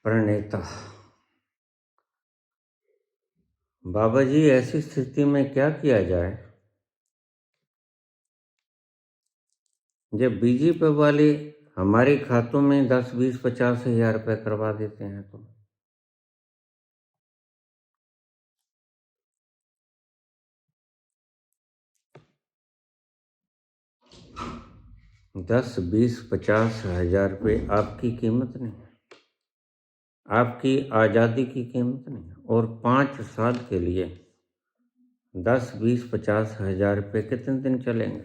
प्रणेता। बाबा जी, ऐसी स्थिति में क्या किया जाए जब बीजेपी वाले हमारे खातों में 10, 20, 50 हजार रुपए करवा देते हैं तो 10, 20, 50 हजार रुपये आपकी कीमत नहीं है, आपकी आज़ादी की कीमत नहीं है। और 5 साल के लिए 10, 20, 50 हजार रुपये कितने दिन चलेंगे?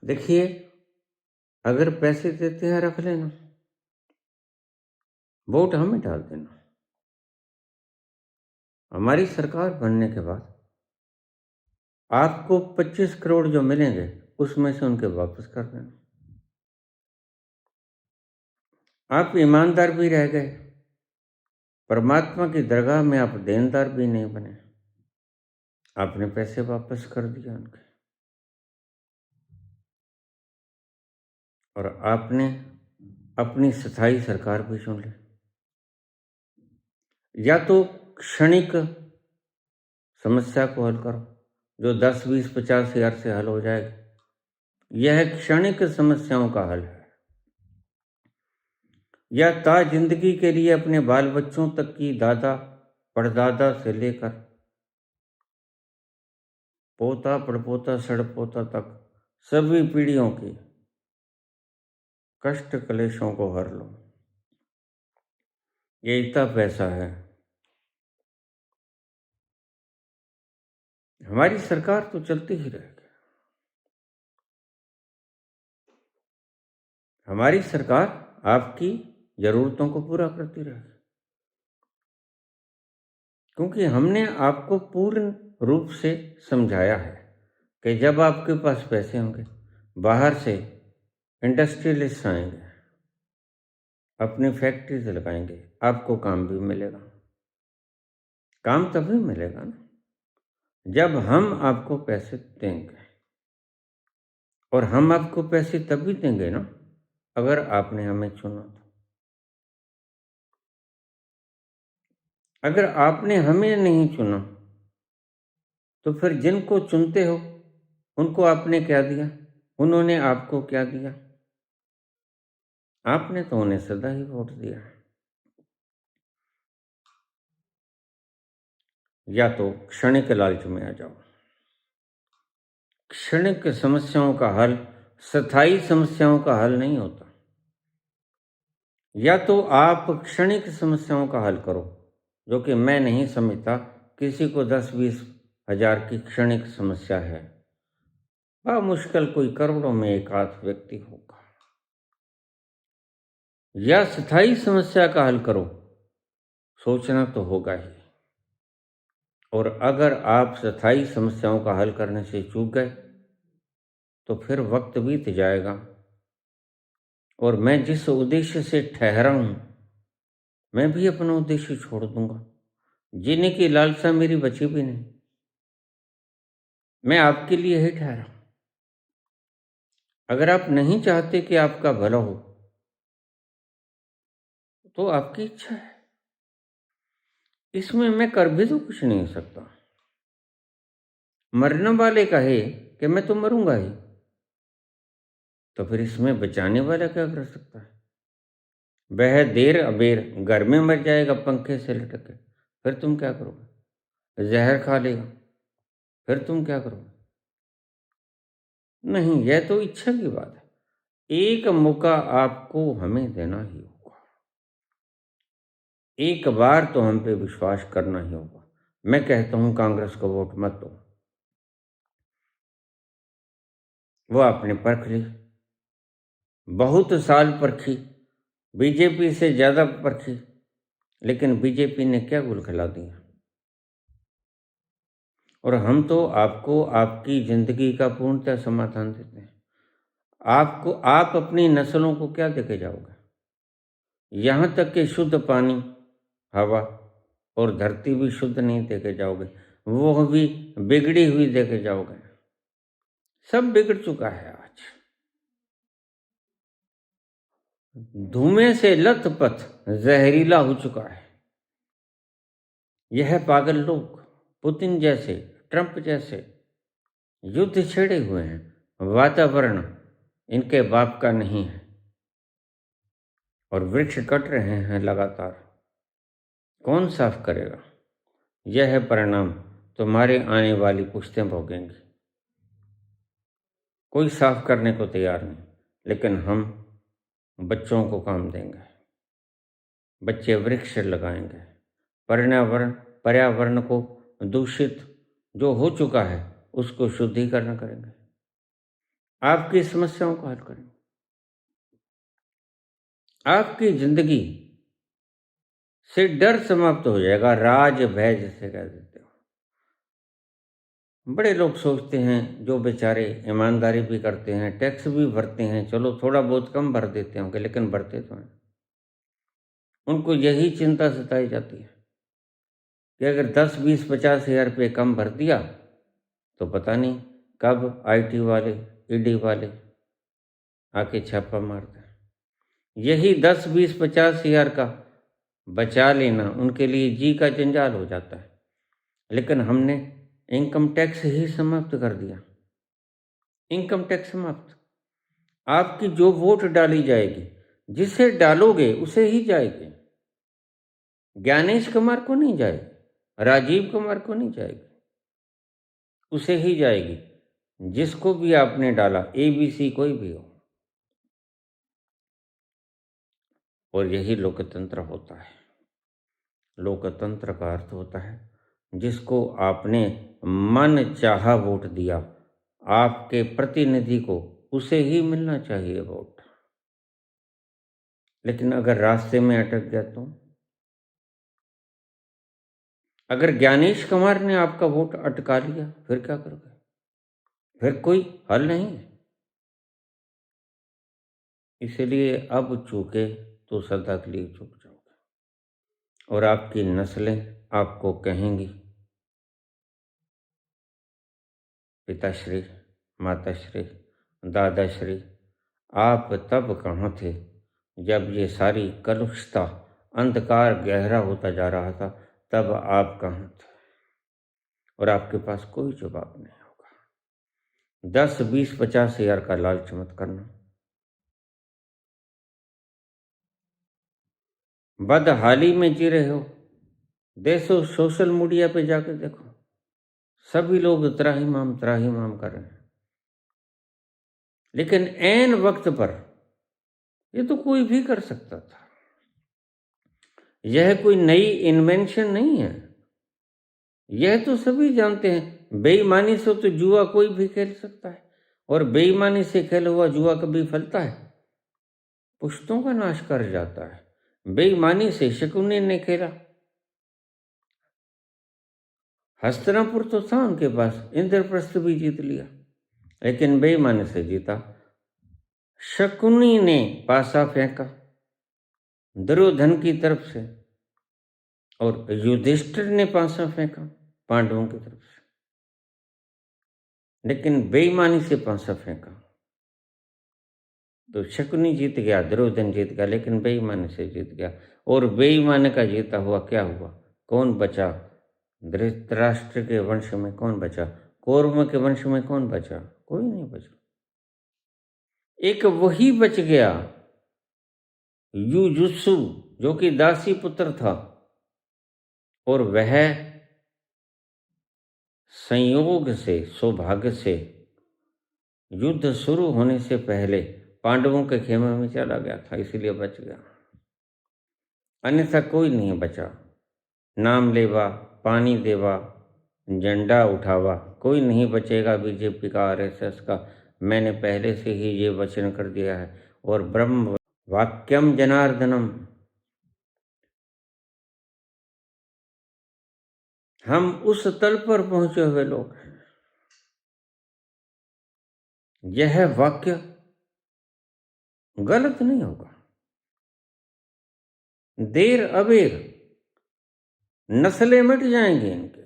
देखिए, अगर पैसे देते हैं रख लेना, वोट हमें डाल देना। हमारी सरकार बनने के बाद आपको 25 करोड़ जो मिलेंगे उसमें से उनके वापस कर देना। आप ईमानदार भी रह गए, परमात्मा की दरगाह में आप देनदार भी नहीं बने, आपने पैसे वापस कर दिया उनके, और आपने अपनी स्थायी सरकार भी चुन ली। या तो क्षणिक समस्या को हल करो जो 10, 20, 50 हजार से हल हो जाएगी, यह क्षणिक समस्याओं का हल है। या ता जिंदगी के लिए अपने बाल बच्चों तक की, दादा परदादा से लेकर पोता पड़पोता सड़पोता तक सभी पीढ़ियों की कष्ट क्लेशों को हर लो। ये इतना पैसा है। हमारी सरकार तो चलती ही रहेगी। हमारी सरकार आपकी जरूरतों को पूरा करती रहेगी, क्योंकि हमने आपको पूर्ण रूप से समझाया है कि जब आपके पास पैसे होंगे, बाहर से इंडस्ट्रियलिस्ट आएंगे, अपनी फैक्ट्रीज लगाएंगे, आपको काम भी मिलेगा। काम तभी मिलेगा ना जब हम आपको पैसे देंगे, और हम आपको पैसे तभी देंगे ना अगर आपने हमें चुना तो। अगर आपने हमें नहीं चुना तो फिर जिनको चुनते हो उनको आपने क्या दिया, उन्होंने आपको क्या दिया? आपने तो उन्हें सदा ही वोट दिया। या तो क्षणिक लालच में आ जाओ। क्षणिक समस्याओं का हल स्थायी समस्याओं का हल नहीं होता। या तो आप क्षणिक समस्याओं का हल करो, जो कि मैं नहीं समझता किसी को 10, 20 हजार की क्षणिक समस्या है। मुश्किल कोई करोड़ों में एक आध व्यक्ति होगा। या स्थायी समस्या का हल करो, सोचना तो होगा ही। और अगर आप स्थायी समस्याओं का हल करने से चूक गए तो फिर वक्त बीत जाएगा, और मैं जिस उद्देश्य से ठहरा हूं मैं भी अपना उद्देश्य छोड़ दूंगा। जीने की लालसा मेरी बची भी नहीं। मैं आपके लिए ही ठहरा। अगर आप नहीं चाहते कि आपका भला हो तो आपकी इच्छा है, इसमें मैं कर भी तो कुछ नहीं सकता। मरने वाले कहे कि मैं तो मरूंगा ही, तो फिर इसमें बचाने वाला क्या कर सकता है? वह देर अबेर घर में मर जाएगा पंखे से लटक के, फिर तुम क्या करोगे? जहर खा लेगा, फिर तुम क्या करोगे? नहीं, यह तो इच्छा की बात है। एक मौका आपको हमें देना ही होगा। एक बार तो हम पे विश्वास करना ही होगा। मैं कहता हूं कांग्रेस को वोट मत दो। वो आपने परख ली, बहुत साल परखी, बीजेपी से ज्यादा परखी, लेकिन बीजेपी ने क्या गुल खिला दिया। और हम तो आपको आपकी जिंदगी का पूर्णतः समाधान देते हैं। आप अपनी नस्लों को क्या देके जाओगे? यहाँ तक कि शुद्ध पानी, हवा और धरती भी शुद्ध नहीं देके जाओगे, वो भी बिगड़ी हुई देके जाओगे। सब बिगड़ चुका है आज। धुएं से लथपथ जहरीला हो चुका है। यह पागल लोग पुतिन जैसे, ट्रंप जैसे युद्ध छेड़े हुए हैं। वातावरण इनके बाप का नहीं है और वृक्ष कट रहे हैं लगातार। कौन साफ करेगा? यह परिणाम तुम्हारे आने वाली पुश्तें भोगेंगी। कोई साफ करने को तैयार नहीं, लेकिन हम बच्चों को काम देंगे। बच्चे वृक्ष लगाएंगे। पर्यावरण को दूषित जो हो चुका है उसको शुद्धिकरण करेंगे। आपकी समस्याओं को हल करेंगे। आपकी जिंदगी से डर समाप्त हो जाएगा। राज भय जिसे कह देते हो। बड़े लोग सोचते हैं जो बेचारे ईमानदारी भी करते हैं, टैक्स भी भरते हैं, चलो थोड़ा बहुत कम भर देते होंगे, लेकिन भरते तो हैं। उनको यही चिंता सताई जाती है कि अगर 10, 20, 50 हज़ार रुपये कम भर दिया तो पता नहीं कब IT वाले, ED वाले आके छापा मारते हैं। यही 10, 20, 50 हज़ार का बचा लेना उनके लिए जी का जंजाल हो जाता है। लेकिन हमने इनकम टैक्स ही समाप्त कर दिया। इनकम टैक्स समाप्त। आपकी जो वोट डाली जाएगी, जिसे डालोगे उसे ही जाएगी। ज्ञानेश कुमार को नहीं जाएगी, राजीव कुमार को नहीं जाएगी, उसे ही जाएगी जिसको भी आपने डाला, ABC कोई भी हो। और यही लोकतंत्र होता है। लोकतंत्र का अर्थ होता है जिसको आपने मन चाहा वोट दिया, आपके प्रतिनिधि को उसे ही मिलना चाहिए वोट। लेकिन अगर रास्ते में अटक गया तो? अगर ज्ञानेश कुमार ने आपका वोट अटका लिया फिर क्या करोगे? फिर कोई हल नहीं है। इसलिए अब चूके तो सदा के लिए चूक जाओगे और आपकी नस्लें आपको कहेंगी, पिताश्री, माताश्री, दादाश्री, आप तब कहाँ थे जब ये सारी कलुषता, अंधकार गहरा होता जा रहा था? तब आप कहाँ थे? और आपके पास कोई जवाब नहीं होगा। 10, 20, 50 हज़ार का लालच मत करना। बदहाली में जी रहे हो। देखो सोशल मीडिया पे जाकर देखो, सभी लोग त्राहिमाम कर रहे हैं। लेकिन ऐन वक्त पर ये तो कोई भी कर सकता था। यह कोई नई इन्वेंशन नहीं है। यह तो सभी जानते हैं। बेईमानी से तो जुआ कोई भी खेल सकता है, और बेईमानी से खेला हुआ जुआ कभी फलता है? पुश्तों का नाश कर जाता है। बेईमानी से शकुनी ने खेला, हस्तिनापुर तो था उनके पास, इंद्रप्रस्थ भी जीत लिया, लेकिन बेईमानी से जीता। शकुनी ने पासा फेंका दुर्योधन की तरफ से, और युधिष्ठिर ने पासा फेंका पांडवों की तरफ से, लेकिन बेईमानी से पासा फेंका तो शकुनी जीत गया, दुर्योधन जीत गया, लेकिन बेईमानी से जीत गया। और बेईमानी का जीता हुआ क्या हुआ? कौन बचा? धृतराष्ट्र के वंश में कौन बचा? कौरवों के वंश में कौन बचा? कोई नहीं बचा। एक वही बच गया, युजुत्सु, जो कि दासी पुत्र था, और वह संयोग से, सौभाग्य से युद्ध शुरू होने से पहले पांडवों के खेमे में चला गया था, इसीलिए बच गया। अन्यथा कोई नहीं बचा। नाम लेवा, पानी देवा, झंडा उठावा, कोई नहीं बचेगा बीजेपी का, RSS का। मैंने पहले से ही ये वचन कर दिया है। और ब्रह्म वाक्यम जनार्दनम, हम उस तल पर पहुंचे हुए लोग हैं। यह वाक्य गलत नहीं होगा। देर अबेर नस्लें मिट जाएंगी इनके।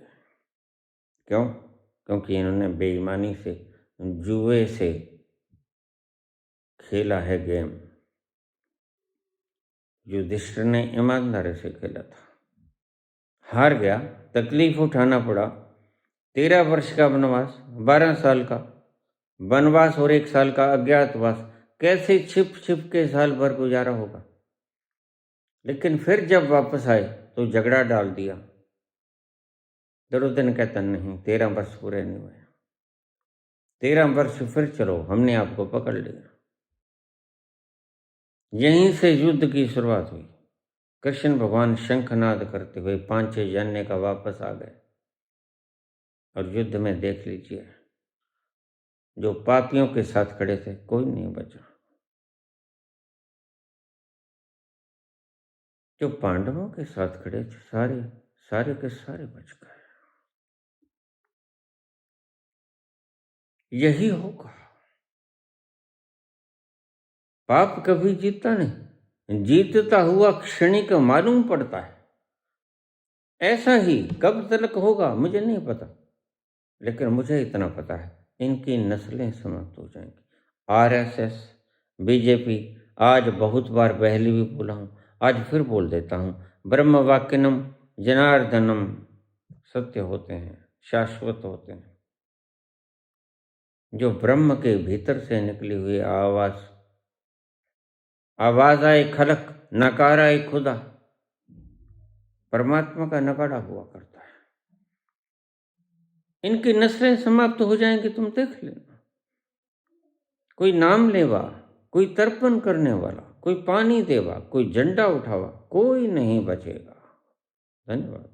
क्यों? क्योंकि इन्होंने बेईमानी से, जुए से खेला है गेम। युधिष्ठिर ने ईमानदारी से खेला था, हार गया, तकलीफ उठाना पड़ा। 13 वर्ष का वनवास, 12 साल का वनवास और 1 साल का अज्ञातवास, कैसे छिप छिप के साल भर गुजारा होगा। लेकिन फिर जब वापस आए तो झगड़ा डाल दिया। दुर्योधन कहता नहीं, 13 वर्ष पूरे नहीं हुए, 13 वर्ष फिर चलो, हमने आपको पकड़ लिया। यहीं से युद्ध की शुरुआत हुई। कृष्ण भगवान शंखनाद करते हुए 5-6 जन्य का वापस आ गए और युद्ध में देख लीजिए, जो पापियों के साथ खड़े थे कोई नहीं बचा। जो पांडवों के साथ खड़े थे सारे के सारे बच गए। यही होगा। पाप कभी जीतता नहीं, जीतता हुआ क्षणिक मालूम पड़ता है। ऐसा ही कब तक होगा मुझे नहीं पता, लेकिन मुझे इतना पता है, इनकी नस्लें समाप्त हो जाएंगी। आरएसएस, बीजेपी, आज बहुत बार पहले भी बोला हूं, आज फिर बोल देता हूं, ब्रह्म वाक्यनम जनार्दनम सत्य होते हैं, शाश्वत होते हैं। जो ब्रह्म के भीतर से निकली हुई आवाज आए खलक, नकार आए खुदा, परमात्मा का नकारा हुआ करता है। इनकी नस्लें समाप्त हो जाएंगी, तुम देख लेना। कोई नाम लेवा, कोई तर्पण करने वाला, कोई पानी देवा, कोई झंडा उठावा, कोई नहीं बचेगा। धन्यवाद।